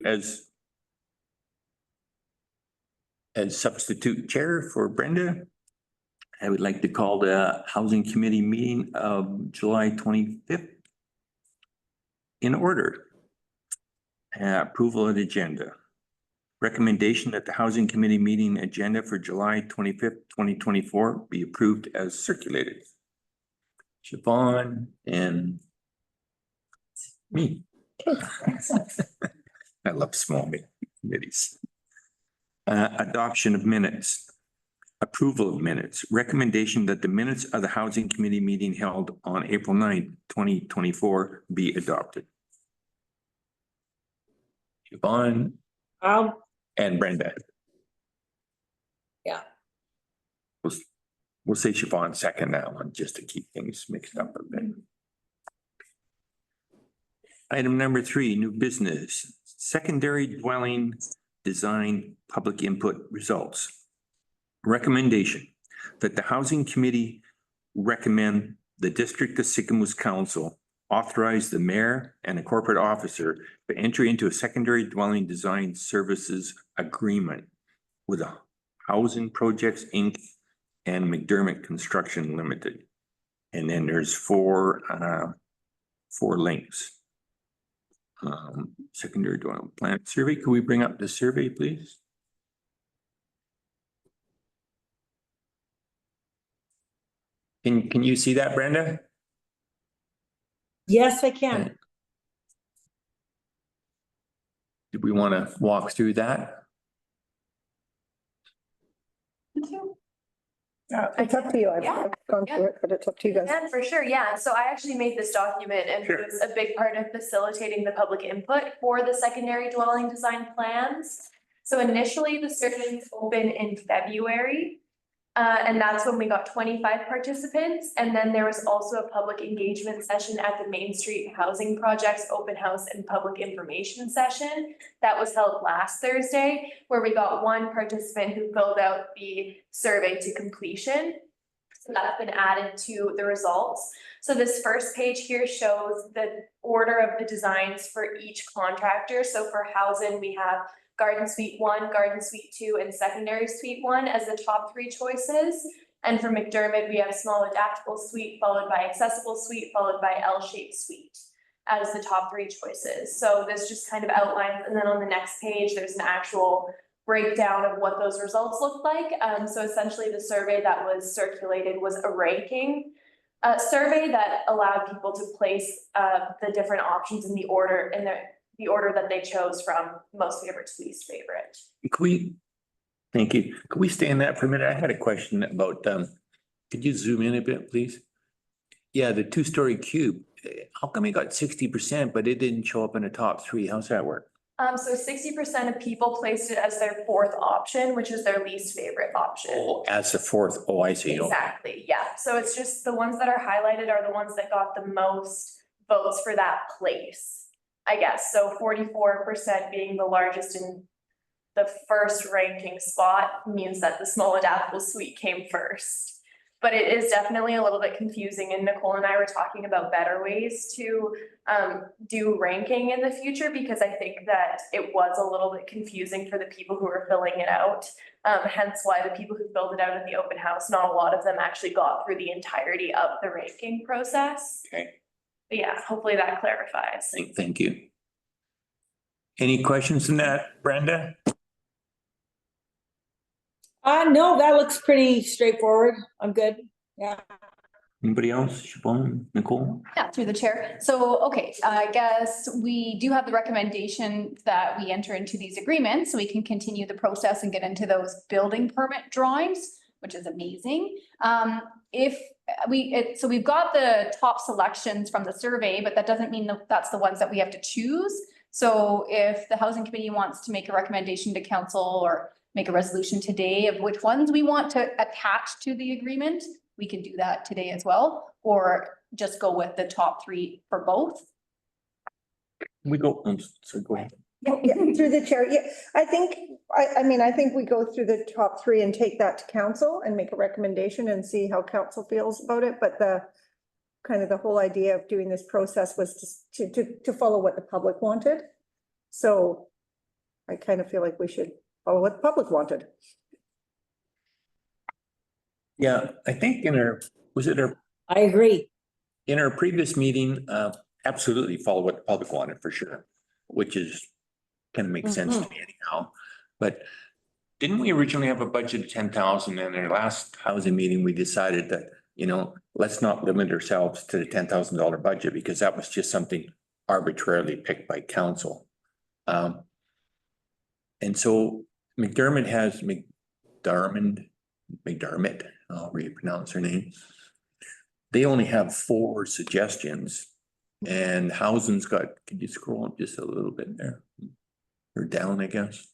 as substitute chair for Brenda. I would like to call the Housing Committee meeting of July 25th in order. Approval of the agenda. Recommendation that the Housing Committee meeting agenda for July 25th, 2024 be approved as circulated. Siobhan and me. I love small committees. Adoption of minutes. Approval of minutes. Recommendation that the minutes of the Housing Committee meeting held on April 9th, 2024 be adopted. Siobhan and Brenda. Yeah. We'll say Siobhan second that one just to keep things mixed up a bit. Item number 3, new business, secondary dwelling design public input results. Recommendation that the Housing Committee recommend the District of Sicamous Council authorize the mayor and a corporate officer to enter into a secondary dwelling design services agreement with a Housing Projects Inc. and McDermott Construction Limited. And then there's four links. Secondary dwelling plan survey. Can we bring up the survey, please? Can you see that, Brenda? Yes, I can. Do we want to walk through that? It's up to you. I've gone through it, but it's up to you guys. And for sure, yeah. So I actually made this document and it was a big part of facilitating the public input for the secondary dwelling design plans. So initially the survey opened in February. And that's when we got 25 participants. And then there was also a public engagement session at the Main Street Housing Projects Open House and Public Information Session that was held last Thursday, where we got one participant who filled out the survey to completion. So that's been added to the results. So this first page here shows the order of the designs for each contractor. So for housing, we have Garden Suite 1, Garden Suite 2, and Secondary Suite 1 as the top 3 choices. And for McDermott, we have Small Adaptable Suite, followed by Accessible Suite, followed by L-shaped Suite as the top 3 choices. So this just kind of outlines, and then on the next page, there's an actual breakdown of what those results look like. So essentially the survey that was circulated was a ranking survey that allowed people to place the different options in the order that they chose from most favorite to least favorite. Thank you. Could we stay in that for a minute? I had a question about, could you zoom in a bit, please? Yeah, the 2-story cube. How come it got 60%, but it didn't show up in the top 3? How's that work? So 60% of people placed it as their 4th option, which is their least favorite option. Oh, as the 4th. Oh, I see. Exactly, yeah. So it's just the ones that are highlighted are the ones that got the most votes for that place, I guess. So 44% being the largest in the first ranking spot means that the Small Adaptable Suite came first. But it is definitely a little bit confusing, and Nicole and I were talking about better ways to do ranking in the future, because I think that it was a little bit confusing for the people who were filling it out. Hence why the people who filled it out at the open house, not a lot of them actually got through the entirety of the ranking process. Okay. But yeah, hopefully that clarifies. Thank you. Any questions on that, Brenda? No, that looks pretty straightforward. I'm good. Yeah. Anybody else? Siobhan, Nicole? Yeah, through the chair. So, okay, I guess we do have the recommendation that we enter into these agreements so we can continue the process and get into those building permit drawings, which is amazing. So we've got the top selections from the survey, but that doesn't mean that that's the ones that we have to choose. So if the Housing Committee wants to make a recommendation to council or make a resolution today of which ones we want to attach to the agreement, we can do that today as well, or just go with the top 3 for both. We go, so go ahead. Yeah, through the chair. Yeah, I think we go through the top 3 and take that to council and make a recommendation and see how council feels about it. But the whole idea of doing this process was to follow what the public wanted. So I kind of feel like we should follow what the public wanted. Yeah, I think was it I agree. in our previous meeting, absolutely follow what the public wanted for sure, which is kind of makes sense to me anyhow. But didn't we originally have a budget of 10,000? In our last housing meeting, we decided that, let's not limit ourselves to the $10,000 budget because that was just something arbitrarily picked by council. And so McDermott has McDermott, I'll repronounce her name. They only have 4 suggestions and housing's got, can you scroll up just a little bit there? Or down, I guess.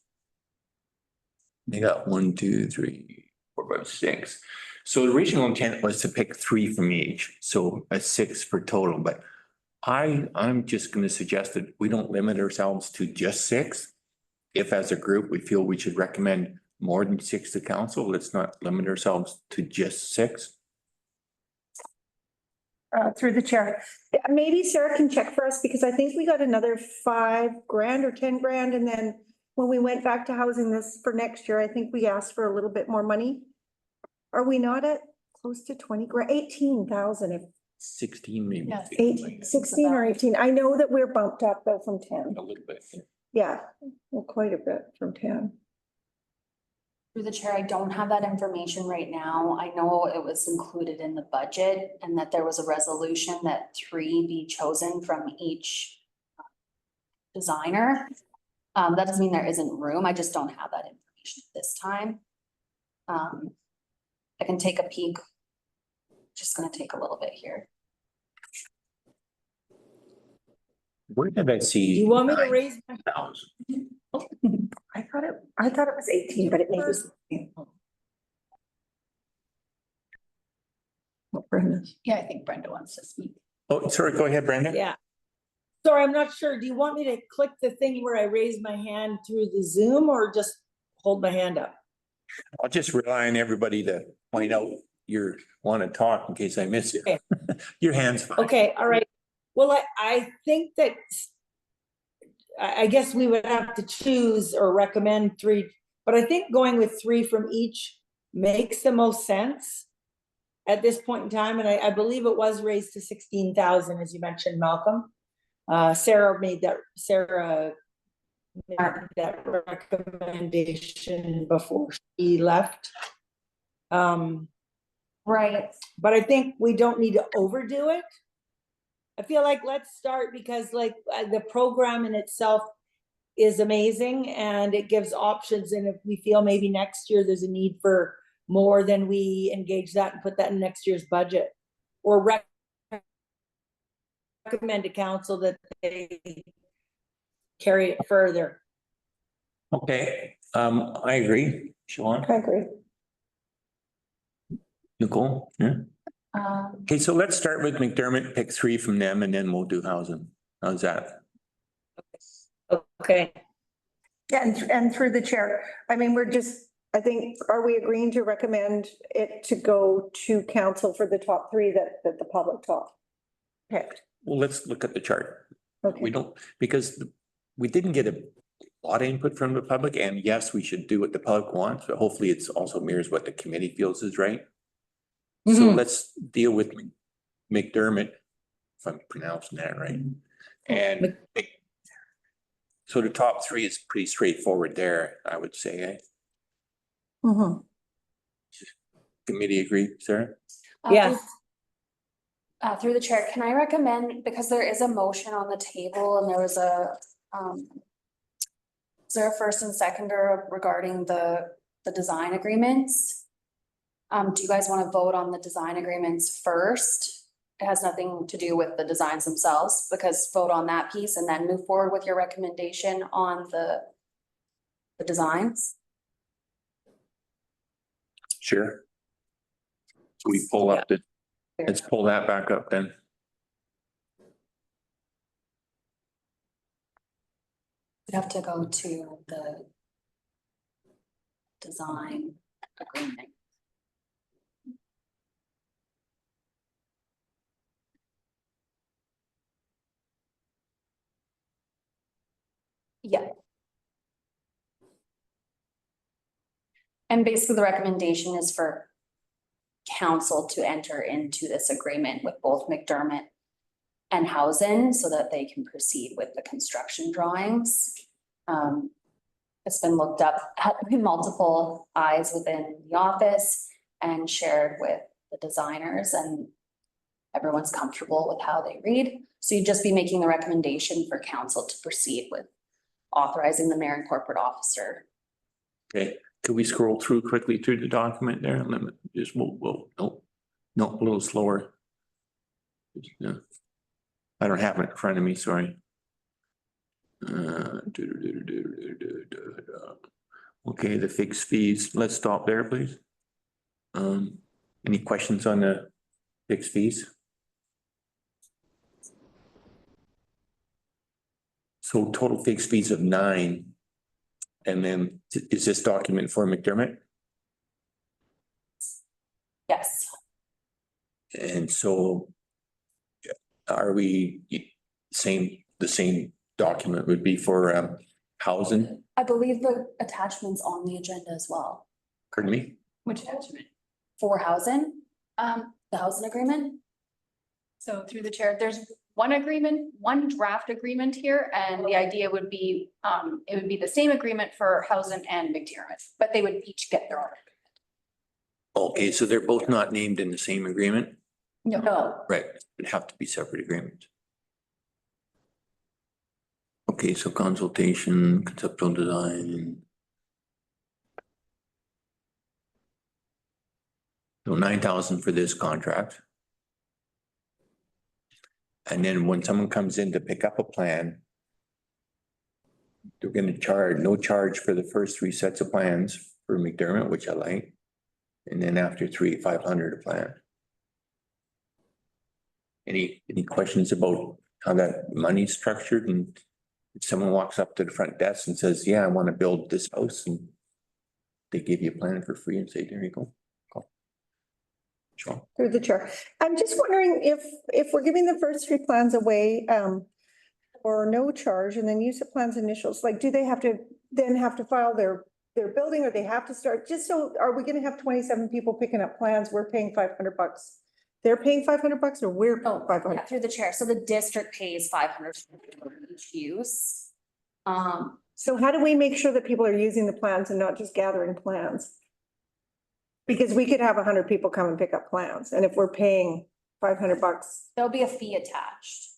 They got 1, 2, 3, 4, 5, 6. So the original intent was to pick 3 from each, so a 6 for total, but I'm just gonna suggest that we don't limit ourselves to just 6. If as a group, we feel we should recommend more than 6 to council, let's not limit ourselves to just 6. Through the chair. Maybe Sarah can check for us because I think we got another $5,000 or 10 grand. And then when we went back to housing this for next year, I think we asked for a little bit more money. Are we not at close to 20 grand, 18,000, if 16 maybe. Yes. 16 or 18? I know that we're bumped up though from 10. A little bit. Yeah, well, quite a bit from 10. Through the chair, I don't have that information right now. I know it was included in the budget and that there was a resolution that 3 be chosen from each designer. That doesn't mean there isn't room. I just don't have that information at this time. I can take a peek. Just gonna take a little bit here. Where did I see? Do you want me to raise? 9,000? I thought it was 18, but it may be. What, Brenda? Yeah, I think Brenda wants to speak. Oh, sorry, go ahead, Brandon. Yeah. Sorry, I'm not sure. Do you want me to click the thing where I raise my hand through the Zoom or just hold my hand up? I'll just rely on everybody to point out you want to talk in case I miss you. Okay. Your hand's fine. Okay, all right. Well, I think that I guess we would have to choose or recommend 3, but I think going with 3 from each makes the most sense at this point in time. And I believe it was raised to 16,000, as you mentioned, Malcolm. Sarah made that recommendation before she left. Right. But I think we don't need to overdo it. I feel like let's start because like the program in itself is amazing and it gives options. And if we feel maybe next year there's a need for more, then we engage that and put that in next year's budget. Or recommend to council that they carry it further. Okay, I agree. Siobhan, I agree. Nicole, yeah. Um, Okay, so let's start with McDermott, pick 3 from them and then we'll do housing. How's that? Okay. Yeah, and through the chair, I mean, I think, are we agreeing to recommend it to go to council for the top 3 that the public picked? Well, let's look at the chart. Okay. We don't, because we didn't get a lot of input from the public and yes, we should do what the public wants, but hopefully it's also mirrors what the committee feels is right. So Mhm. let's deal with McDermott, if I'm pronouncing that right. And so the top 3 is pretty straightforward there, I would say, eh? Mhm. Committee agree, Sarah? Yes. Through the chair, can I recommend, because there is a motion on the table and there was is there a first and seconder regarding the design agreements? Do you guys want to vote on the design agreements first? It has nothing to do with the designs themselves, because vote on that piece and then move forward with your recommendation on the designs. Sure. So we pull up let's pull that back up then. We'd have to go to the design agreement. Yeah. And basically the recommendation is for council to enter into this agreement with both McDermott and Housen so that they can proceed with the construction drawings. It's been looked up at multiple eyes within the office and shared with the designers, and everyone's comfortable with how they read. So you'd just be making the recommendation for council to proceed with authorizing the mayor and corporate officer. Okay, could we scroll through quickly through the document there? Let me just, no, a little slower. Yeah. I don't have it in front of me, sorry. Okay, the fixed fees, let's stop there, please. Any questions on the fixed fees? So total fixed fees of 9. And then is this document for McDermott? Yes, And so are we the same document would be for housing? I believe the attachment's on the agenda as well. Pardon me? Which attachment? For housing, the housing agreement? So through the chair, there's one agreement, one draft agreement here, and the idea would be, it would be the same agreement for Housen and McDermott, but they would each get their own. Okay, so they're both not named in the same agreement? No, Right, it'd have to be separate agreements. Okay, so consultation, conceptual design. So 9,000 for this contract. And then when someone comes in to pick up a plan, they're gonna charge, no charge for the first 3 sets of plans for McDermott, which I like. And then after 3, 500 a plan. Any questions about how that money's structured? And if someone walks up to the front desk and says, yeah, I want to build this house, and they give you a plan for free and say, there you go. Go. Sure. Through the chair. I'm just wondering if we're giving the first 3 plans away, for no charge and then use the plans initials, like, do they have to file their building, or they have to start, just so, are we gonna have 27 people picking up plans? We're paying $500. They're paying $500 or we're no, paying 500? yeah, through the chair. So the district pays 500 for each use. So how do we make sure that people are using the plans and not just gathering plans? Because we could have 100 people come and pick up plans, and if we're paying $500, There'll be a fee attached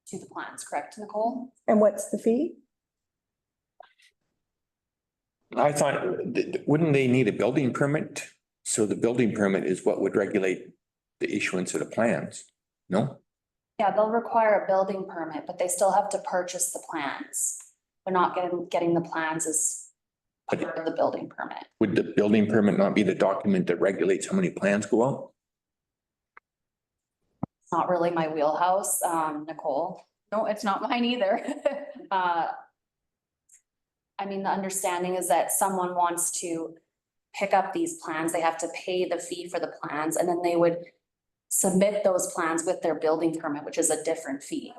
to the plans, correct, Nicole? and what's the fee? I thought, wouldn't they need a building permit? So the building permit is what would regulate the issuance of the plans, no? Yeah, they'll require a building permit, but they still have to purchase the plans. They're not getting the plans as part of the building permit. Would the building permit not be the document that regulates how many plans go out? It's not really my wheelhouse, Nicole. No, it's not mine either. I mean, the understanding is that someone wants to pick up these plans, they have to pay the fee for the plans, and then they would submit those plans with their building permit, which is a different fee.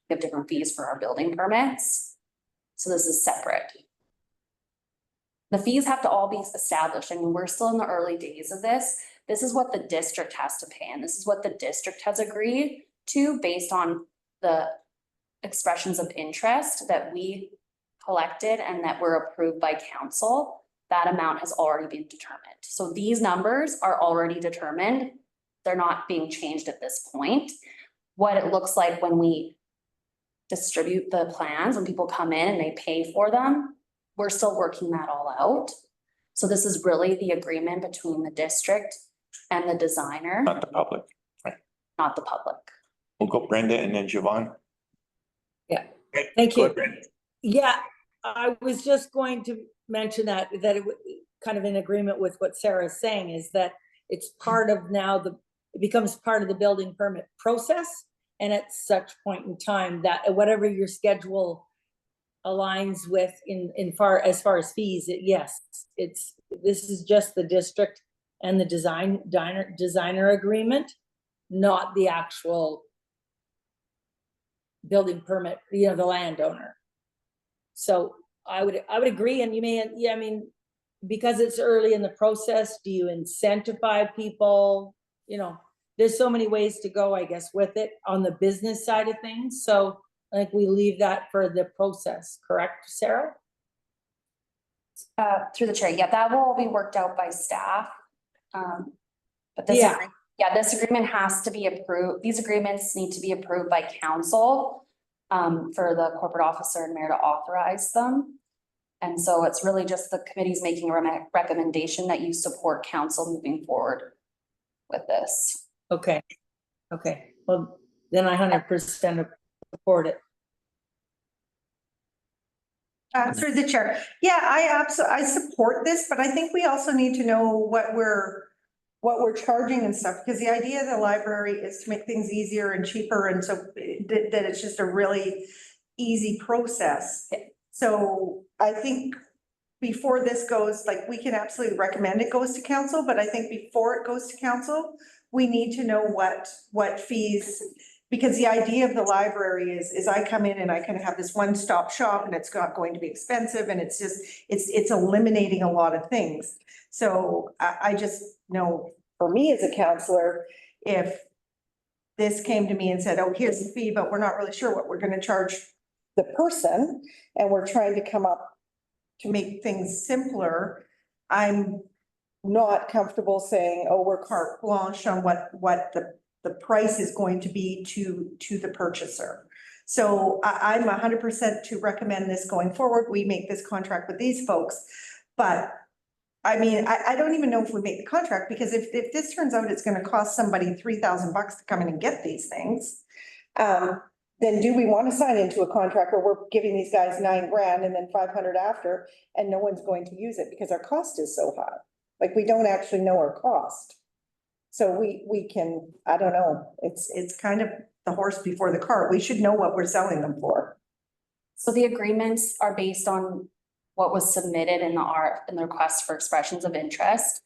We have different fees for our building permits. So this is separate. The fees have to all be established. I mean, we're still in the early days of this. This is what the district has to pay, and this is what the district has agreed to based on the expressions of interest that we collected and that were approved by council. That amount has already been determined. So these numbers are already determined. They're not being changed at this point. What it looks like when we distribute the plans, when people come in and they pay for them, we're still working that all out. So this is really the agreement between the district and the designer, Not the public. not the public. We'll go Brenda and then Siobhan. Thank Go you. ahead, Brenda. Yeah, I was just going to mention that it kind of in agreement with what Sarah's saying is that it's part of now it becomes part of the building permit process. And at such point in time that whatever your schedule aligns with as far as fees, this is just the district and the designer agreement, not the actual building permit, the landowner. So I would agree, and you may, yeah, I mean, because it's early in the process, do you incentivize people? You know, there's so many ways to go, I guess, with it on the business side of things. So I think we leave that for the process, correct, Sarah? Through the chair, yeah, that will all be worked out by staff. But this, Yeah. this agreement has to be approved. These agreements need to be approved by council for the corporate officer and mayor to authorize them. And so it's really just the committee's making a recommendation that you support council moving forward with this. Okay, okay, well, then I 100% support it. Through the chair. Yeah, I support this, but I think we also need to know what we're charging and stuff, because the idea of the library is to make things easier and cheaper, and so that it's just a really easy process. So I think before this goes, like, we can absolutely recommend it goes to council, but I think before it goes to council, we need to know what fees. Because the idea of the library is I come in and I kind of have this one-stop shop, and it's not going to be expensive, and it's just, it's eliminating a lot of things. So I just know, for me as a counselor, if this came to me and said, oh, here's the fee, but we're not really sure what we're gonna charge the person, and we're trying to come up to make things simpler, I'm not comfortable saying, oh, we're carte blanche on what the price is going to be to the purchaser. So I'm 100% to recommend this going forward. We make this contract with these folks. But I mean, I don't even know if we make the contract, because if this turns out it's gonna cost somebody $3,000 to come in and get these things, then do we want to sign into a contract where we're giving these guys $9,000 and then 500 after, and no one's going to use it because our cost is so high? Like, we don't actually know our cost. So we can, I don't know, it's kind of the horse before the cart. We should know what we're selling them for. So the agreements are based on what was submitted in the request for expressions of interest.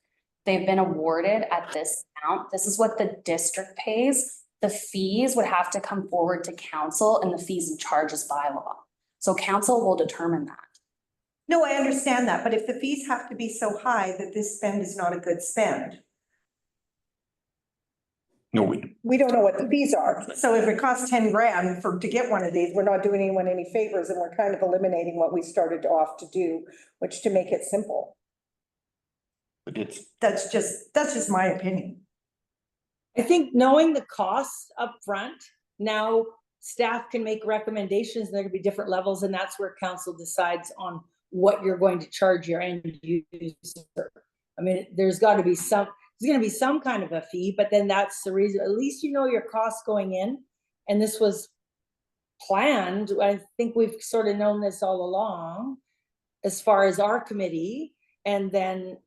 They've been awarded at this amount. This is what the district pays. The fees would have to come forward to council, and the fees and charges bylaw. So council will determine that. No, I understand that, but if the fees have to be so high that this spend is not a good spend, No, we don't know what the fees are. So if it costs $10,000 to get one of these, we're not doing anyone any favors, and we're kind of eliminating what we started off to do, which to make it simple. but it's, That's just my opinion. I think knowing the costs up front, now staff can make recommendations, and there could be different levels, and that's where council decides on what you're going to charge your end user. I mean, there's gonna be some kind of a fee, but then that's the reason, at least you know your costs going in, and this was planned. I think we've sort of known this all along, as far as our committee, and then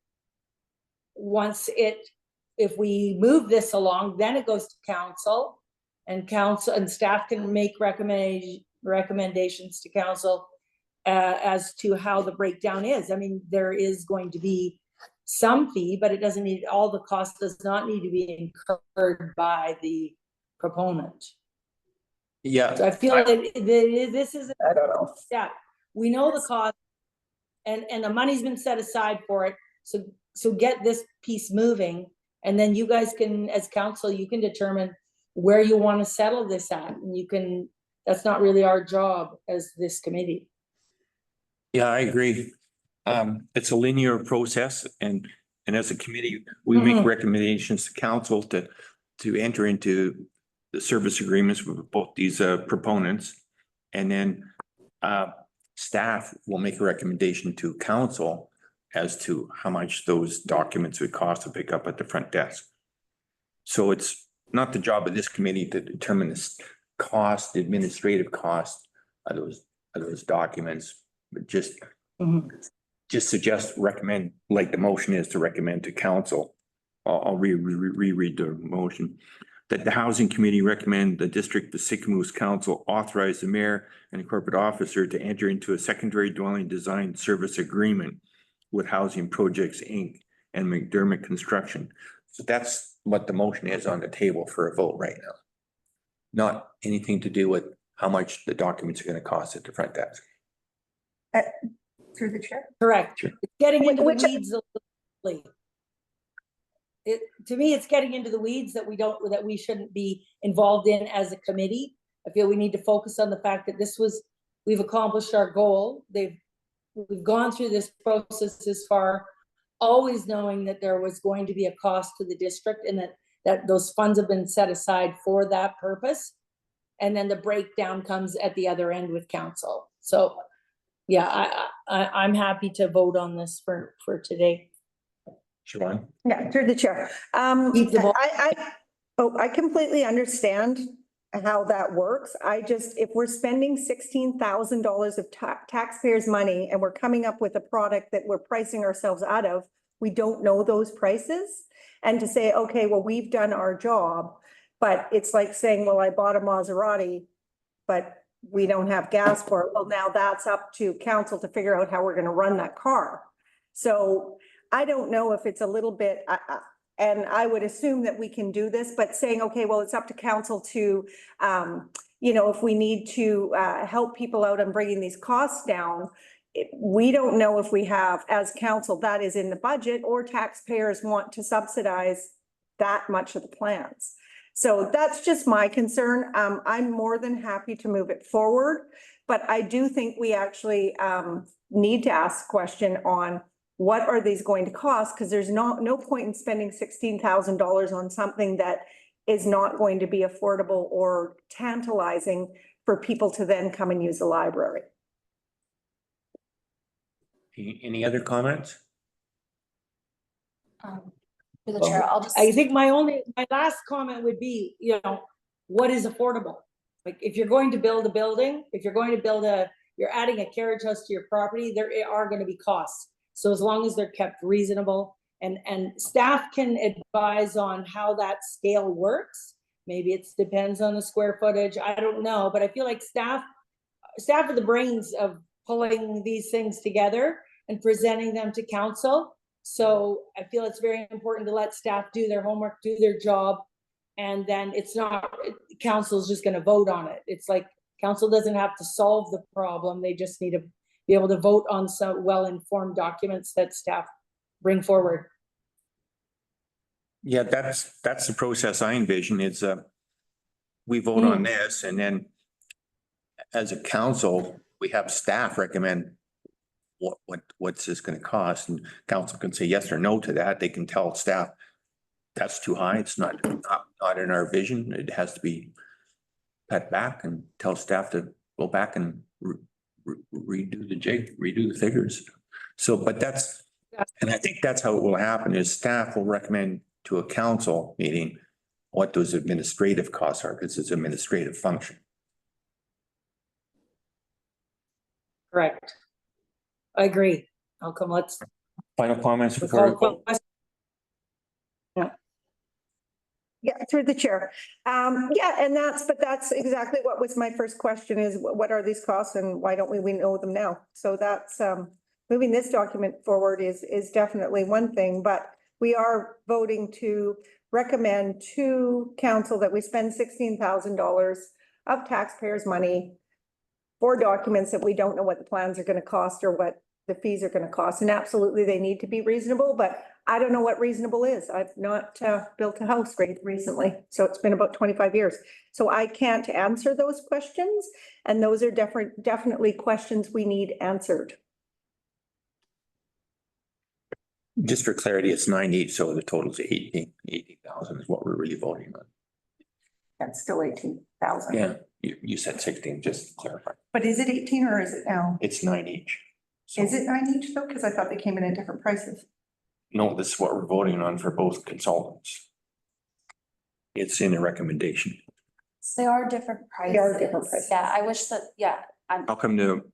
if we move this along, then it goes to council, and staff can make recommendations to council as to how the breakdown is. I mean, there is going to be some fee, but it doesn't need, all the cost does not need to be incurred by the proponent. yeah. So I feel that this is, I don't know. yeah, we know the cost, and the money's been set aside for it. So get this piece moving, and then you guys can, as council, you can determine where you want to settle this at, and that's not really our job as this committee. Yeah, I agree. It's a linear process, and as a committee, we make recommendations to council to enter into the service agreements with both these proponents. And then staff will make a recommendation to council as to how much those documents would cost to pick up at the front desk. So it's not the job of this committee to determine the cost, the administrative cost of those documents, but just recommend, like the motion is to recommend to council. I'll reread the motion. That the housing committee recommend the district of Sicamous council authorize the mayor and the corporate officer to enter into a secondary dwelling design service agreement with Housing Projects, Inc. and McDermott Construction. So that's what the motion is on the table for a vote right now. Not anything to do with how much the documents are going to cost at the front desk. Through the chair. Correct. Sure. It's getting into the Which- weeds a little. To me, it's getting into the weeds that we shouldn't be involved in as a committee. I feel we need to focus on the fact that we've accomplished our goal. We've gone through this process this far, always knowing that there was going to be a cost to the district and that those funds have been set aside for that purpose. And then the breakdown comes at the other end with council. So, yeah, I'm happy to vote on this for today. Siobhan? Yeah, through the chair. Keep the ball- I completely understand how that works. If we're spending $16,000 of taxpayers' money and we're coming up with a product that we're pricing ourselves out of, we don't know those prices. And to say, okay, well, we've done our job, but it's like saying, well, I bought a Maserati, but we don't have gas for it. Well, now that's up to council to figure out how we're going to run that car. So I don't know if it's a little bit, and I would assume that we can do this, but saying, okay, well, it's up to council to, if we need to help people out on bringing these costs down, we don't know if we have, as council, that is in the budget, or taxpayers want to subsidize that much of the plans. So that's just my concern. I'm more than happy to move it forward, but I do think we actually need to ask a question on what are these going to cost? Because there's no point in spending $16,000 on something that is not going to be affordable or tantalizing for people to then come and use the library. Any other comments? Through the chair, I'll just. I think my last comment would be, what is affordable? Like, if you're going to build a building, if you're going to you're adding a carriage house to your property, there are going to be costs. So as long as they're kept reasonable and staff can advise on how that scale works. Maybe it depends on the square footage. I don't know, but I feel like staff are the brains of pulling these things together and presenting them to council. So I feel it's very important to let staff do their homework, do their job. And then council's just going to vote on it. It's like council doesn't have to solve the problem. They just need to be able to vote on some well-informed documents that staff bring forward. Yeah, that's the process I envision is we vote on this and then as a council, we have staff recommend what's this going to cost, and council can say yes or no to that. They can tell staff that's too high. It's not in our vision. It has to be cut back, and tell staff to go back and redo the figures. So, but and I think that's how it will happen is staff will recommend to a council meeting what those administrative costs are, because it's an administrative function. Correct. I agree. Let's. Final comments before we vote? Yeah, through the chair. And that's exactly what was my first question is what are these costs and why don't we know them now? So that's, moving this document forward is definitely one thing, but we are voting to recommend to council that we spend $16,000 of taxpayers' money for documents that we don't know what the plans are going to cost or what the fees are going to cost. And absolutely they need to be reasonable, but I don't know what reasonable is. I've not built a house recently, so it's been about 25 years. So I can't answer those questions, and those are definitely questions we need answered. Just for clarity, it's 90, so the total is 80,000 is what we're really voting on. That's still 18,000. Yeah, you said 16, just to clarify. But is it 18 or is it now? It's 9 each. So- Is it 9 each though? Because I thought they came in at different prices. No, this is what we're voting on for both consultants. It's in the recommendation. They are different prices. They are different prices. Yeah, I wish that, How come to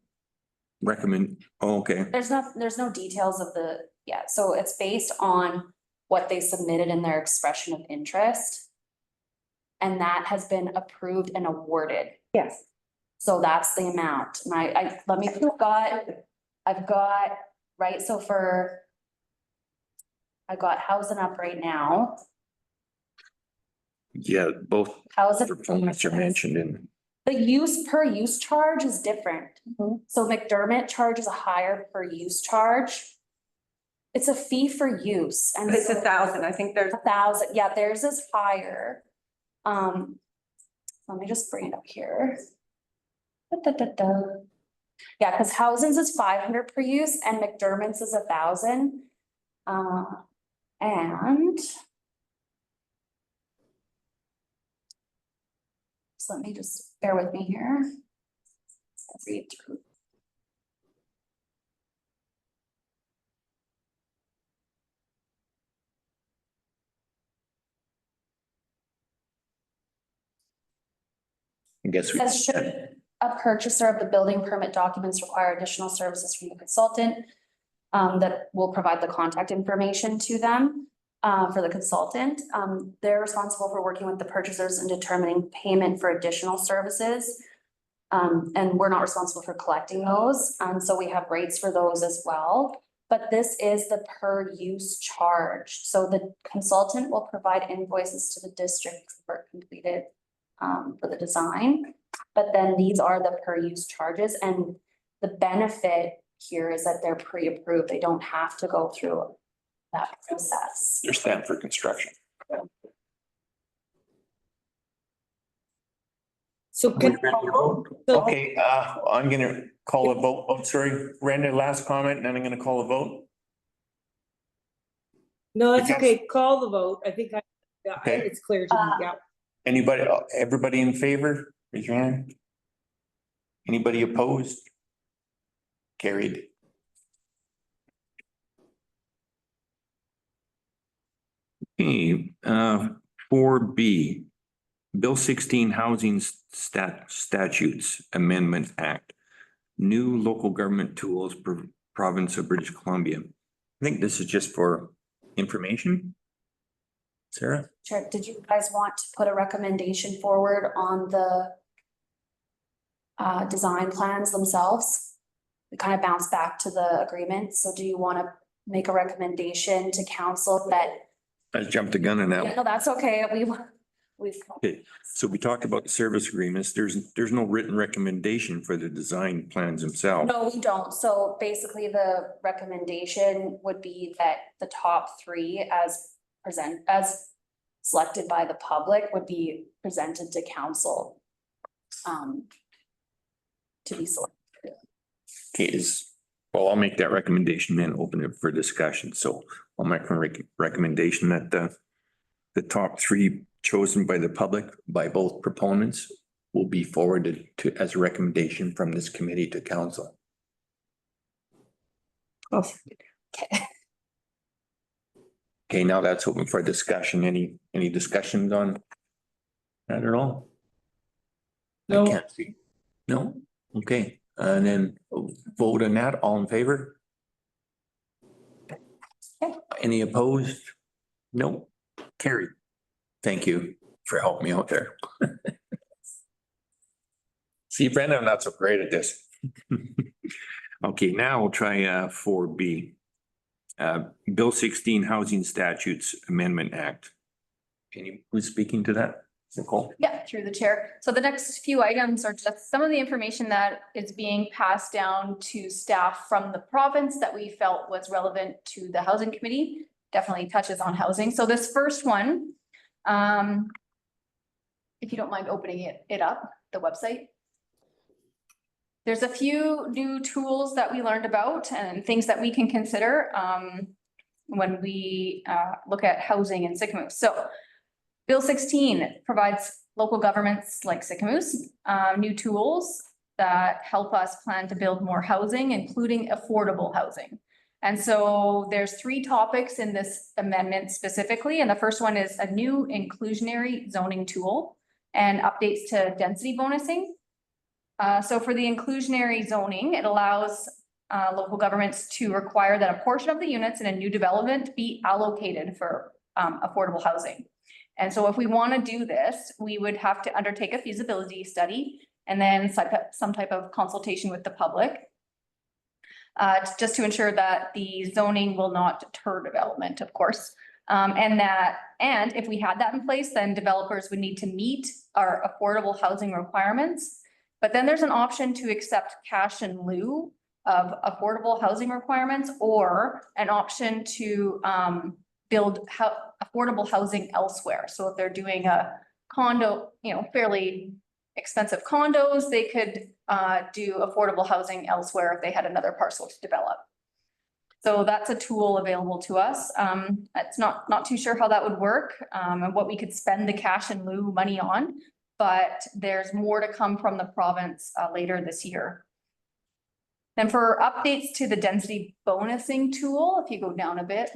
recommend, oh, okay, there's no details of so it's based on what they submitted in their expression of interest. And that has been approved and awarded. Yes. So that's the amount. And I've got, right, so I've got Housing Up right now. yeah, both Housing. proponents are mentioned in, The use per use charge is different. So McDermott charges a higher per use charge. It's a fee for use and But it's 1,000. I think there's 1,000, yeah, theirs is higher. Let me just bring it up here. Da. Yeah, because Housing's is 500 per use and McDermott's is 1,000. And so let me just bear with me here. I'll read through. I guess we. Says should a purchaser of the building permit documents require additional services from the consultant, that will provide the contact information to them, for the consultant. They're responsible for working with the purchasers and determining payment for additional services. And we're not responsible for collecting those. So we have rates for those as well. But this is the per use charge. So the consultant will provide invoices to the district for completed for the design. But then these are the per use charges, and the benefit here is that they're pre-approved. They don't have to go through that process. They're Stanford Construction. So can. So- Okay, I'm gonna call a vote. Oh, sorry, Brenda, last comment, and then I'm gonna call a vote. No, it's Because- okay. Call the vote. I think yeah, Okay. it's clear to me. Yeah. Anybody, everybody in favor? Raise your hand. Anybody opposed? Carried. Okay, 4B, Bill 16 Housing Statutes Amendment Act. New local government tools per province of British Columbia. I think this is just for information. Sarah? Sure. Did you guys want to put a recommendation forward on the design plans themselves? We kind of bounce back to the agreement. So do you want to make a recommendation to council that? I jumped the gun on that Yeah, one. no, that's okay. We've. Okay, so we talked about the service agreements. There's no written recommendation for the design plans themselves. No, we don't. So basically the recommendation would be that the top three as selected by the public would be presented to council. To be selected. Okay, well, I'll make that recommendation and open it for discussion. So I'll make a recommendation that the top three chosen by the public, by both proponents, will be forwarded to, as a recommendation from this committee to council. Okay. Okay, now that's open for discussion. Any discussions on that at all? I No. can't see. No? Okay, and then vote on that. All in favor? Any opposed? No, carried. Thank you for helping me out there. See, Brenda, I'm not so great at this. Okay, now we'll try 4B. Bill 16 Housing Statutes Amendment Act. Who's speaking to that? Nicole? Yeah, through the chair. So the next few items are just some of the information that is being passed down to staff from the province that we felt was relevant to the housing committee. Definitely touches on housing. So this first one, if you don't mind opening it up, the website. There's a few new tools that we learned about and things that we can consider when we look at housing in Sicamous. So Bill 16 provides local governments like Sicamous new tools that help us plan to build more housing, including affordable housing. And so there's three topics in this amendment specifically. And the first one is a new inclusionary zoning tool and updates to density bonusing. So for the inclusionary zoning, it allows local governments to require that a portion of the units in a new development be allocated for affordable housing. And so if we want to do this, we would have to undertake a feasibility study and then some type of consultation with the public. Just to ensure that the zoning will not deter development, of course. And if we had that in place, then developers would need to meet our affordable housing requirements. But then there's an option to accept cash in lieu of affordable housing requirements, or an option to build affordable housing elsewhere. So if they're doing a condo, fairly expensive condos, they could do affordable housing elsewhere if they had another parcel to develop. So that's a tool available to us. It's not too sure how that would work, and what we could spend the cash in lieu money on, but there's more to come from the province later this year. And for updates to the density bonusing tool, if you go down a bit.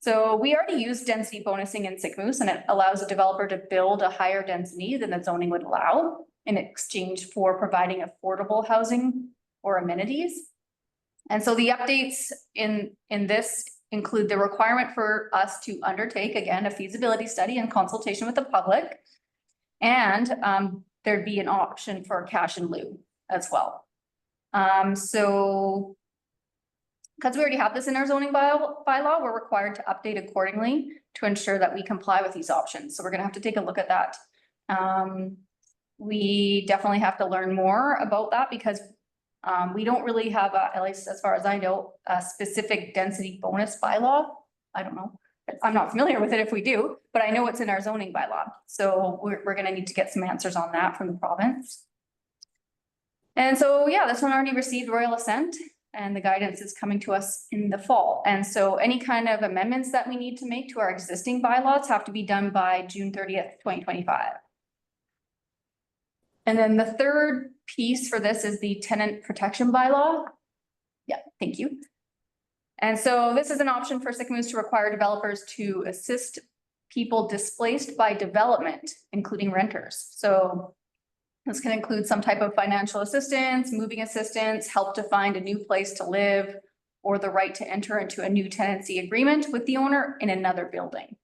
So we already use density bonusing in Sickmoose, and it allows a developer to build a higher density than the zoning would allow in exchange for providing affordable housing or amenities. And so the updates in this include the requirement for us to undertake, again, a feasibility study in consultation with the public. And there'd be an option for cash in lieu as well. So because we already have this in our zoning bylaw, we're required to update accordingly to ensure that we comply with these options. So we're gonna have to take a look at that. We definitely have to learn more about that, because we don't really have, at least as far as I know, a specific density bonus bylaw. I don't know. I'm not familiar with it if we do, but I know it's in our zoning bylaw. So we're gonna need to get some answers on that from the province. And so, yeah, this one already received royal assent, and the guidance is coming to us in the fall. And so any kind of amendments that we need to make to our existing bylaws have to be done by June 30th, 2025. And then the third piece for this is the tenant protection bylaw. Yeah, thank you. And so this is an option for Sickmoose to require developers to assist people displaced by development, including renters. So this can include some type of financial assistance, moving assistance, help to find a new place to live, or the right to enter into a new tenancy agreement with the owner in another building.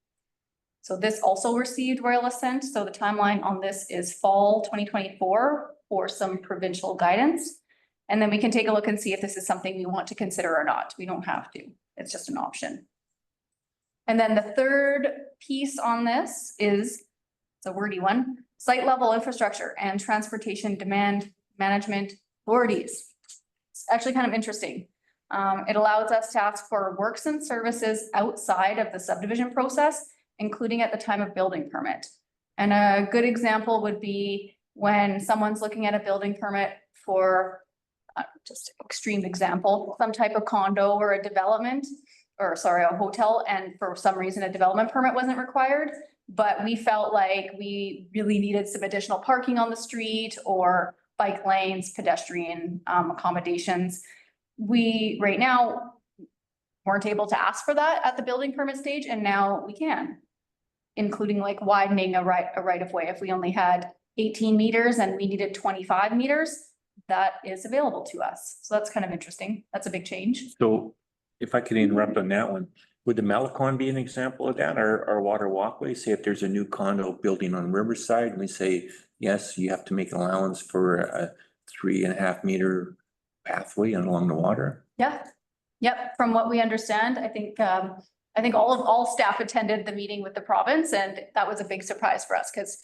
So this also received royal assent. So the timeline on this is fall 2024 for some provincial guidance. And then we can take a look and see if this is something we want to consider or not. We don't have to. It's just an option. And then the third piece on this is, it's a wordy one, site level infrastructure and transportation demand management authorities. It's actually kind of interesting. It allows us to ask for works and services outside of the subdivision process, including at the time of building permit. And a good example would be when someone's looking at a building permit for, just an extreme example, some type of condo or a development, or sorry, a hotel, and for some reason a development permit wasn't required, but we felt like we really needed some additional parking on the street or bike lanes, pedestrian accommodations. We, right now, weren't able to ask for that at the building permit stage, and now we can, including like widening a right of way. If we only had 18 meters and we needed 25 meters, that is available to us. So that's kind of interesting. That's a big change. So if I could interrupt on that one, would the Malecon be an example of that, or water walkway? Say if there's a new condo building on Riverside and we say, yes, you have to make allowance for a 3.5 meter pathway along the water? Yeah. Yep. From what we understand, I think all staff attended the meeting with the province, and that was a big surprise for us, because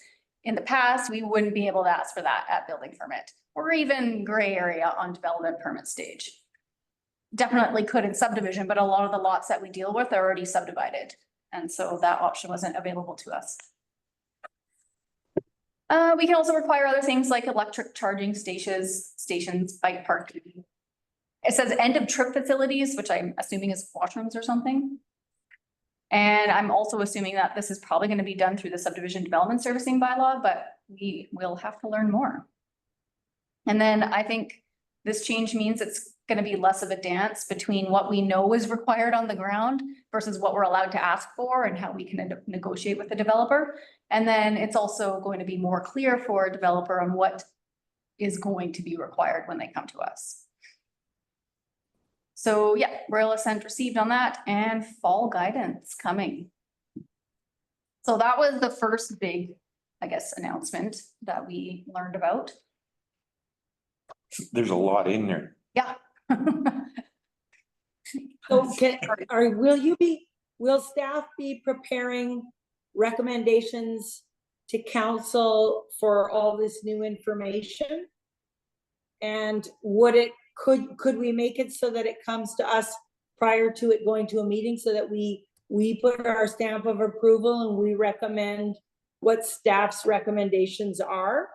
in the past, we wouldn't be able to ask for that at building permit, or even gray area on development permit stage. Definitely could in subdivision, but a lot of the lots that we deal with are already subdivided. And so that option wasn't available to us. We can also require other things like electric charging stations, bike parking. It says end of trip facilities, which I'm assuming is washrooms or something. And I'm also assuming that this is probably going to be done through the subdivision development servicing bylaw, but we will have to learn more. And then I think this change means it's going to be less of a dance between what we know is required on the ground versus what we're allowed to ask for and how we can end up negotiate with the developer. And then it's also going to be more clear for a developer on what is going to be required when they come to us. So yeah, royal assent received on that, and fall guidance coming. So that was the first big, I guess, announcement that we learned about. There's a lot in there. Yeah. So will you be will staff be preparing recommendations to council for all this new information? And could we make it so that it comes to us prior to it going to a meeting so that we put our stamp of approval and we recommend what staff's recommendations are?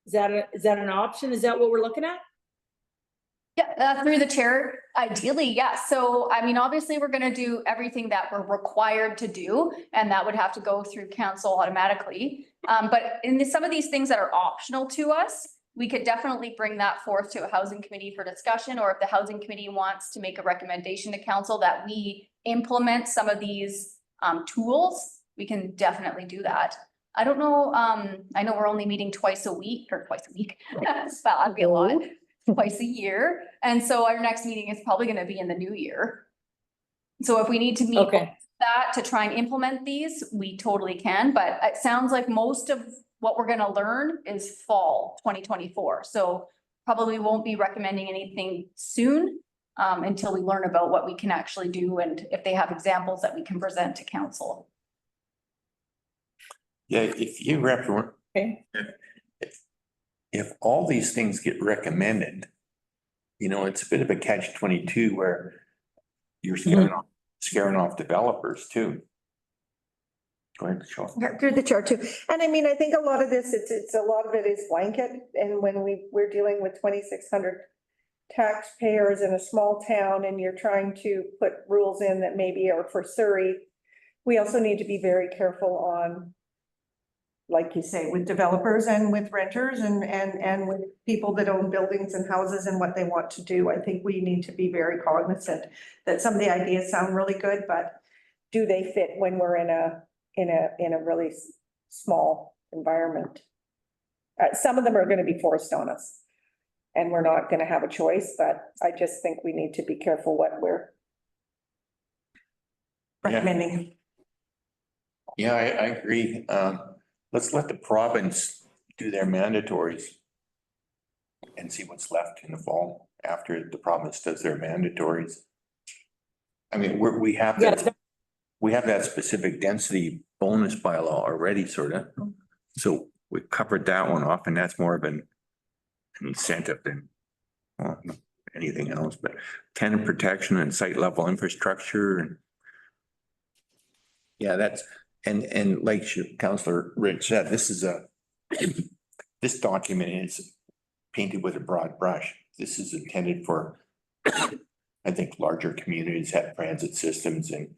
Is that an option? Is that what we're looking at? Yeah, through the chair, ideally, yes. So, I mean, obviously, we're gonna do everything that we're required to do, and that would have to go through council automatically. But in some of these things that are optional to us, we could definitely bring that forth to a housing committee for discussion, or if the housing committee wants to make a recommendation to council that we implement some of these tools, we can definitely do that. I don't know, I know we're only meeting twice a week. Well, that'd be a lot. Twice a year. And so our next meeting is probably gonna be in the new year. So if we need to meet Okay, that to try and implement these, we totally can, but it sounds like most of what we're gonna learn is fall 2024. So probably won't be recommending anything soon until we learn about what we can actually do and if they have examples that we can present to council. Yeah, if you okay. if all these things get recommended, it's a bit of a catch-22 where you're scaring off developers too. Go ahead, Sean. Yeah, through the chair too. And I mean, I think a lot of this, it's a lot of it is blanket. And when we're dealing with 2,600 taxpayers in a small town and you're trying to put rules in that maybe are for Surrey, we also need to be very careful on, like you say, with developers and with renters and with people that own buildings and houses and what they want to do. I think we need to be very cognizant that some of the ideas sound really good, but do they fit when we're in a really small environment? Some of them are going to be forced on us and we're not going to have a choice, but I just think we need to be careful what we're recommending. Yeah, I agree. Let's let the province do their mandatories and see what's left in the fall after the province does their mandatories. I mean, we have that specific density bonus bylaw already, sort of. So we covered that one off, and that's more of an incentive than anything else, but tenant protection and site level infrastructure and yeah, that's and like Councillor Rich said, this document is painted with a broad brush. This is intended for, I think, larger communities have transit systems and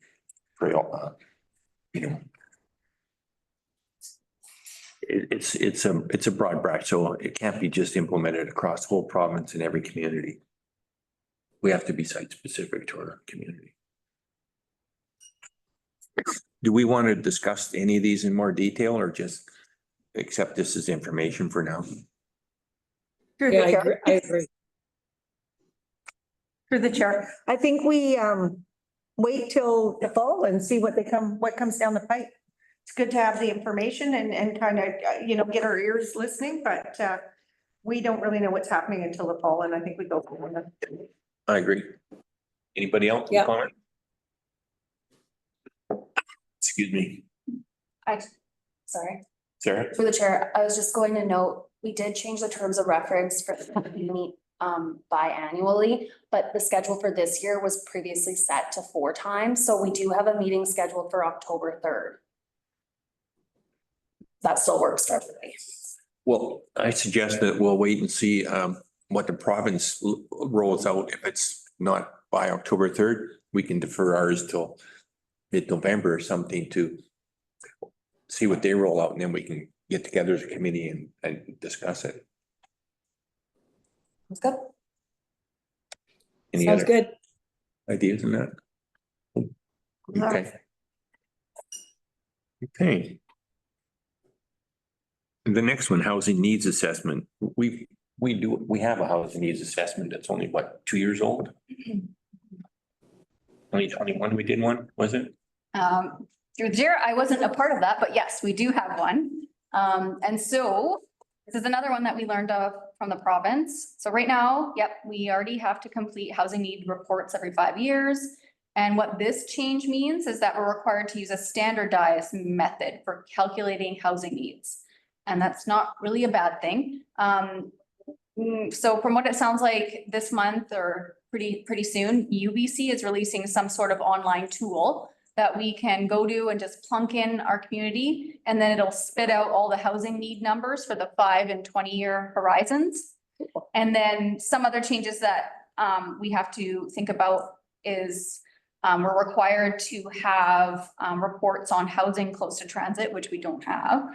trail, it's a broad brush, so it can't be just implemented across the whole province in every community. We have to be site specific to our community. Do we want to discuss any of these in more detail or just accept this as information for now? Through Yeah, the chair. I agree. Through the chair. I think we wait till the fall and see what comes down the pipe. It's good to have the information and kind of, get our ears listening, but we don't really know what's happening until the fall, and I think we go from there. I agree. Anybody else? Yeah. Comment? Excuse me, Sorry. Sarah? Through the chair, I was just going to note, we did change the terms of reference for the meet biannually, but the schedule for this year was previously set to 4 times. So we do have a meeting scheduled for October 3rd. That still works for everybody. Well, I suggest that we'll wait and see what the province rolls out. If it's not by October 3rd, we can defer ours till mid-November or something to see what they roll out, and then we can get together as a committee and discuss it. That's good. Any Sounds other good. ideas on that? Okay. Okay. The next one, housing needs assessment. We have a housing needs assessment that's only what, 2 years old? 2021, we did one, was it? Through the chair, I wasn't a part of that, but yes, we do have one. And so this is another one that we learned of from the province. So right now, yep, we already have to complete housing need reports every 5 years. And what this change means is that we're required to use a standardized method for calculating housing needs. And that's not really a bad thing. So from what it sounds like this month or pretty soon, UBC is releasing some sort of online tool that we can go to and just plunk in our community, and then it'll spit out all the housing need numbers for the 5 and 20-year horizons. And then some other changes that we have to think about is we're required to have reports on housing close to transit, which we don't have.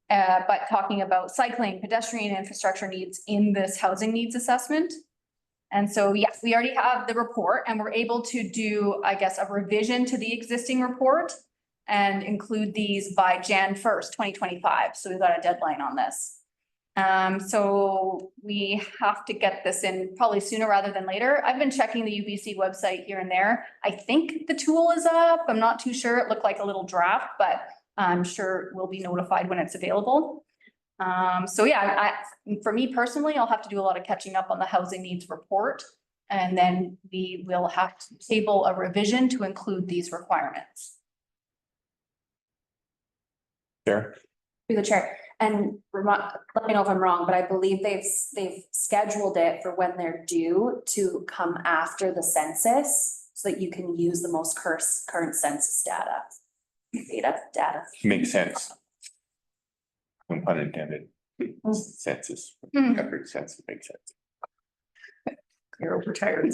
But talking about cycling, pedestrian infrastructure needs in this housing needs assessment. And so, yes, we already have the report and we're able to do, I guess, a revision to the existing report and include these by Jan 1st, 2025. So we've got a deadline on this. So we have to get this in probably sooner rather than later. I've been checking the UBC website here and there. I think the tool is up. I'm not too sure. It looked like a little draft, but I'm sure we'll be notified when it's available. So yeah, for me personally, I'll have to do a lot of catching up on the housing needs report. And then we will have to table a revision to include these requirements. Sure. Through the chair, and let me know if I'm wrong, but I believe they've scheduled it for when they're due to come after the census so that you can use the most current census data. Makes sense. No pun intended. Census, Hmm. every census makes sense. You're retired.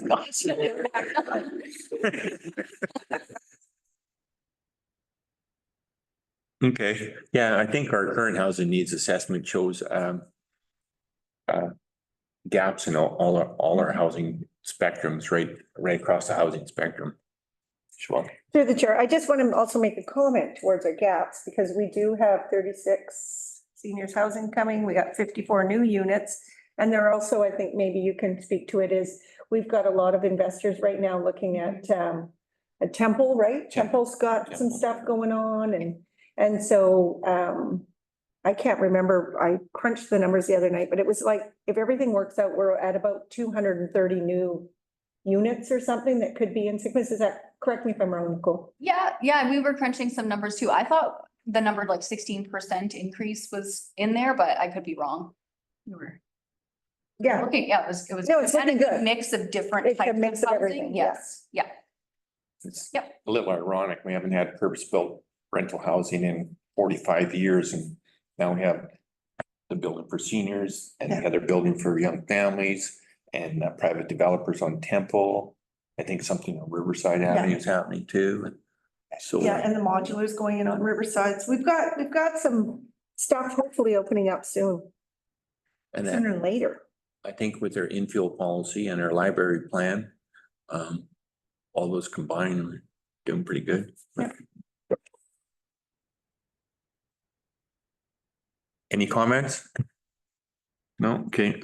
Okay, yeah, I think our current housing needs assessment shows gaps in all our housing spectrums, right across the housing spectrum. Sure. Through the chair, I just want to also make a comment towards our gaps, because we do have 36 seniors housing coming. We got 54 new units. And there are also, I think maybe you can speak to it, is we've got a lot of investors right now looking at a Temple, right? Temple's got some stuff going on, and so I can't remember, I crunched the numbers the other night, but it was like, if everything works out, we're at about 230 new units or something that could be in sickness. Is that, correct me if I'm wrong, Nicole? Yeah, we were crunching some numbers too. I thought the number like 16% increase was in there, but I could be wrong. We were Yeah, looking, yeah, it was No, it's kind of looking a good. mix of different it's a types mix of of housing. everything, Yes, yeah. It's Yep. a little ironic. We haven't had purpose-built rental housing in 45 years, and now we have the building for seniors and the other building for young families and private developers on Temple. I think something on Riverside Avenue is happening too. So yeah, and the modulars going in on Riverside. So we've got some stuff hopefully opening up soon, and then sooner than later. I think with their infill policy and our library plan, all those combined are doing pretty good. Yeah. Any comments? No, okay,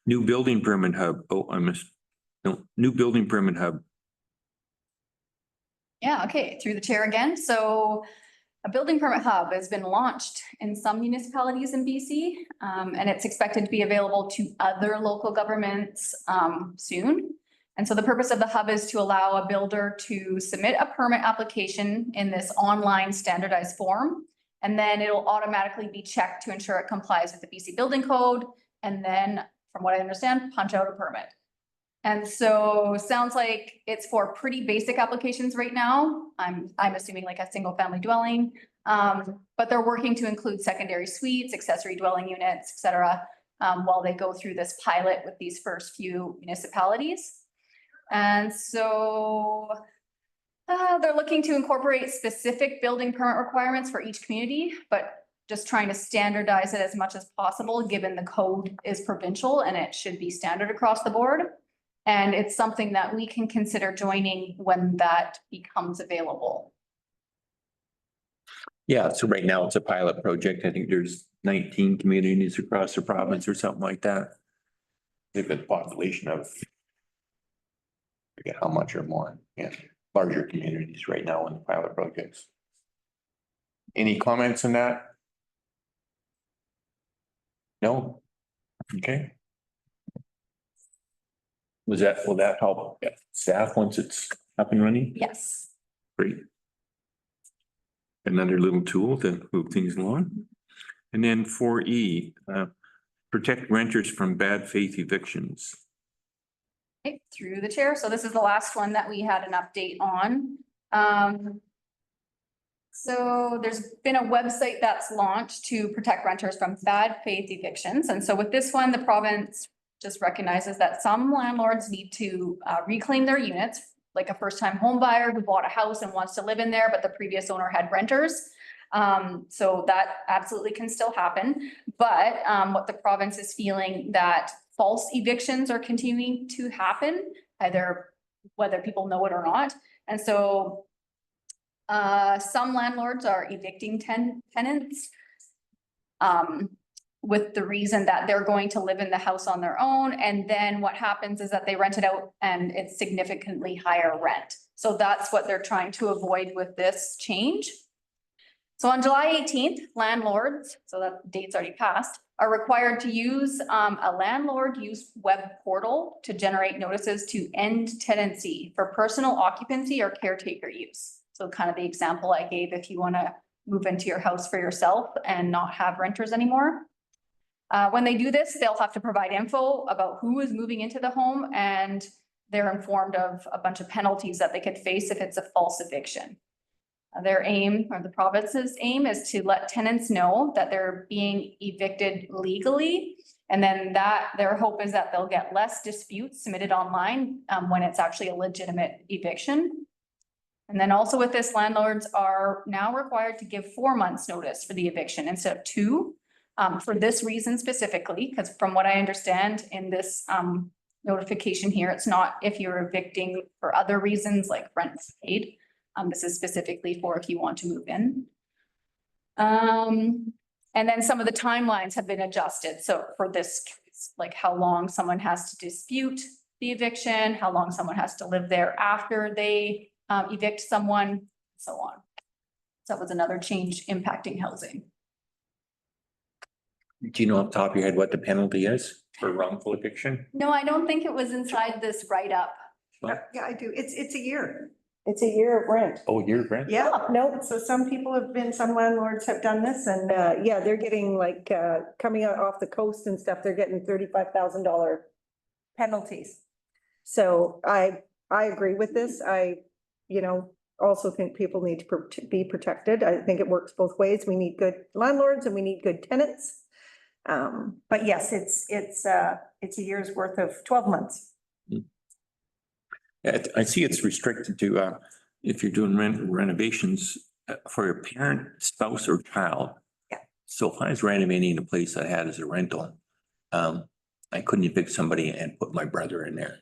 new building permit hub. Oh, I missed. No, new building permit hub. Yeah, okay, through the chair again. So a building permit hub has been launched in some municipalities in BC, and it's expected to be available to other local governments soon. And so the purpose of the hub is to allow a builder to submit a permit application in this online standardized form. And then it'll automatically be checked to ensure it complies with the BC building code. And then, from what I understand, punch out a permit. And so sounds like it's for pretty basic applications right now. I'm assuming like a single family dwelling. But they're working to include secondary suites, accessory dwelling units, et cetera, while they go through this pilot with these first few municipalities. And so they're looking to incorporate specific building permit requirements for each community, but just trying to standardize it as much as possible, given the code is provincial and it should be standard across the board. And it's something that we can consider joining when that becomes available. Yeah, so right now it's a pilot project. I think there's 19 communities across the province or something like that. They've got a population of, I forget how much or more, yeah, larger communities right now in the pilot projects. Any comments on that? No? Okay. will that help staff once it's up and running? Yes. Great. Another little tool to move things along. And then 4E, protect renters from bad faith evictions. Okay, through the chair. So this is the last one that we had an update on. So there's been a website that's launched to protect renters from bad faith evictions. And so with this one, the province just recognizes that some landlords need to reclaim their units, like a first-time home buyer who bought a house and wants to live in there, but the previous owner had renters. So that absolutely can still happen. But what the province is feeling that false evictions are continuing to happen, either whether people know it or not. And so some landlords are evicting tenants with the reason that they're going to live in the house on their own. And then what happens is that they rent it out and it's significantly higher rent. So that's what they're trying to avoid with this change. So on July 18th, landlords, so that date's already passed, are required to use a landlord use web portal to generate notices to end tenancy for personal occupancy or caretaker use. So kind of the example I gave, if you want to move into your house for yourself and not have renters anymore. When they do this, they'll have to provide info about who is moving into the home, and they're informed of a bunch of penalties that they could face if it's a false eviction. Their aim, or the province's aim, is to let tenants know that they're being evicted legally. And then their hope is that they'll get less disputes submitted online when it's actually a legitimate eviction. And then also with this, landlords are now required to give 4 months notice for the eviction instead of 2. For this reason specifically, because from what I understand in this notification here, it's not if you're evicting for other reasons like rent's paid. This is specifically for if you want to move in. And then some of the timelines have been adjusted. So for this case, like how long someone has to dispute the eviction, how long someone has to live there after they evict someone, so on. So that was another change impacting housing. Do you know off the top of your head what the penalty is for wrongful eviction? No, I don't think it was inside this write-up. Yeah, I do. It's a year. It's a year of rent. Oh, year rent? Yeah, no, so some people have been, some landlords have done this and, yeah, they're getting like, coming out off the coast and stuff, they're getting $35,000 penalties. So I agree with this. Also think people need to be protected. I think it works both ways. We need good landlords and we need good tenants. But yes, it's a year's worth of 12 months. I see it's restricted to, if you're doing renovations for your parent, spouse or child. Yeah. So if I was renovating a place I had as a rental, I couldn't evict somebody and put my brother in there.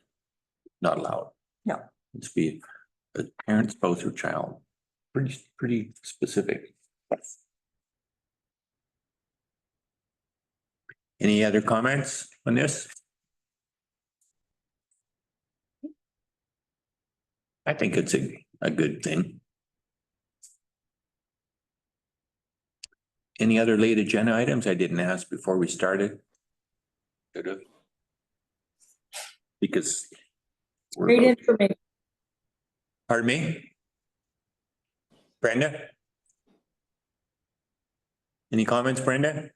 Not allowed. No. It's be a parent, spouse or child. Pretty specific. Yes. Any other comments on this? I think it's a good thing. Any other late agenda items I didn't ask before we started? Should have. Because. we're Great about- information. Pardon me? Brenda? Any comments, Brenda?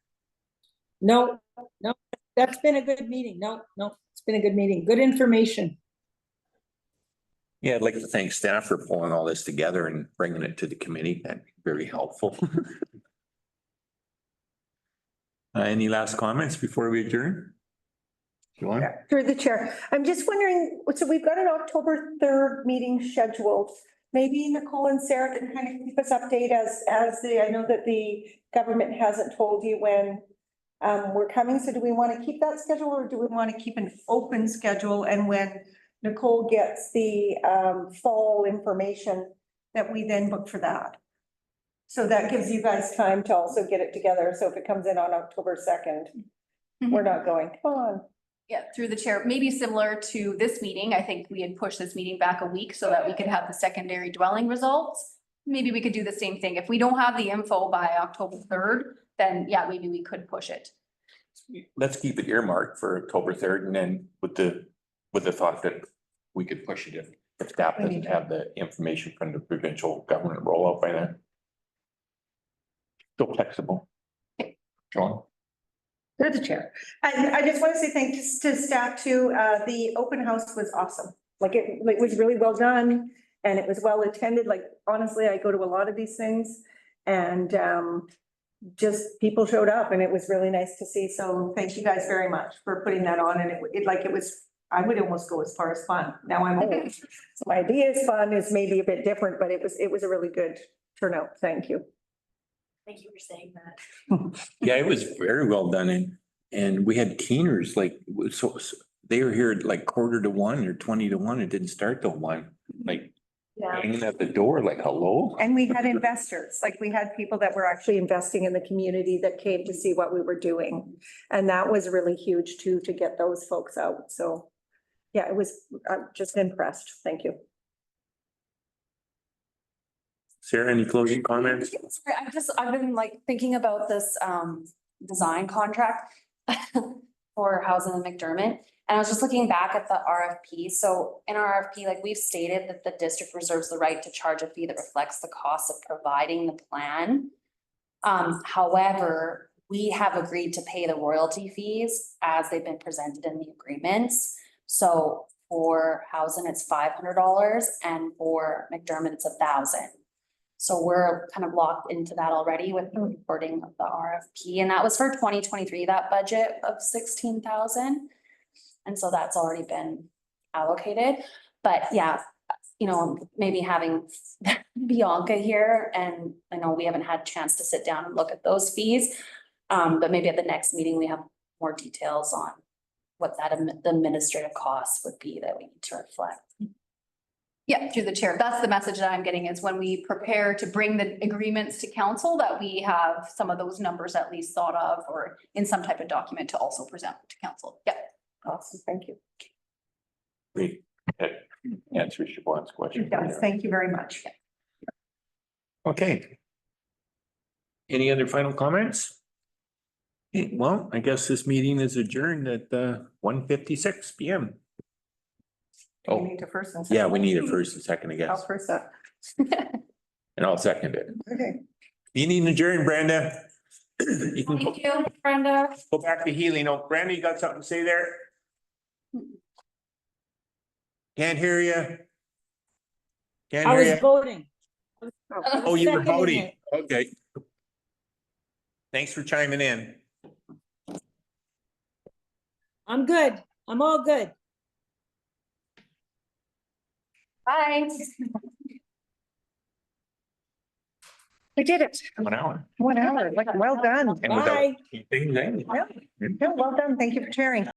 No, that's been a good meeting. No, it's been a good meeting. Good information. Yeah, I'd like to thank staff for pulling all this together and bringing it to the committee. That's very helpful. Any last comments before we adjourn? Joanne? Through the chair. I'm just wondering, so we've got an October 3rd meeting scheduled. Maybe Nicole and Sarah can kind of keep us updated I know that the government hasn't told you when we're coming. So do we want to keep that schedule or do we want to keep an open schedule? And when Nicole gets the fall information that we then book for that. So that gives you guys time to also get it together. So if it comes in on October 2nd, we're not going, come on. Yeah, through the chair, maybe similar to this meeting. I think we had pushed this meeting back a week so that we could have the secondary dwelling results. Maybe we could do the same thing. If we don't have the info by October 3rd, then yeah, maybe we could push it. Let's keep it earmarked for October 3rd and then with the with the thought that we could push it if staff doesn't have the information from the provincial government rollout by then. Still flexible. John? They're the chair. I just want to say thanks to staff too. The open house was awesome. Like it was really well done and it was well attended. Like honestly, I go to a lot of these things and just people showed up and it was really nice to see. So thank you guys very much for putting that on. And it was, I would almost go as far as fun. Now I'm old. So my idea is fun is maybe a bit different, but it was a really good turnout. Thank you. Thank you for saying that. Yeah, it was very well done and we had keeners like, so they were here at like 1:45 or 20:50. It didn't start till 1, like Yeah. hanging at the door like, hello? And we had investors, like we had people that were actually investing in the community that came to see what we were doing. And that was really huge too, to get those folks out. So yeah, I'm just impressed. Thank you. Sarah, any closing comments? Sorry, I've been like thinking about this design contract for housing in McDermott. And I was just looking back at the RFP. So in our RFP, like we've stated that the district reserves the right to charge a fee that reflects the cost of providing the plan. However, we have agreed to pay the royalty fees as they've been presented in the agreements. So for housing, it's $500 and for McDermott, it's $1,000. So we're kind of locked into that already with the reporting of the RFP, and that was for 2023, that budget of 16,000. And so that's already been allocated, but yeah, you know, maybe having Bianca here, and I know we haven't had a chance to sit down and look at those fees. But maybe at the next meeting, we have more details on what that the administrative costs would be that we need to reflect. Yeah, through the chair. That's the message that I'm getting is when we prepare to bring the agreements to council, that we have some of those numbers at least thought of or in some type of document to also present to council. Yeah. Awesome. Thank you. Great. That answers Siobhan's question. Yes, thank you very much. Okay. Any other final comments? Okay, well, I guess this meeting is adjourned at 1:56 PM. We Oh, need to first and second. yeah, we need it first and second, I I'll guess, first up. and I'll second it. Okay. Meeting adjourned, Brenda. You can Thank you, Brenda. go back to Healy. No, Brenda, you got something to say there? Can't hear you. Can't I hear was you. voting. Oh, you were seconding voting. it. Okay. Thanks for chiming in. I'm good. I'm all good. Bye. We did it. 1 hour. 1 hour. Like, well done. And without Bye. keeping them. Yeah, well done. Thank you for sharing.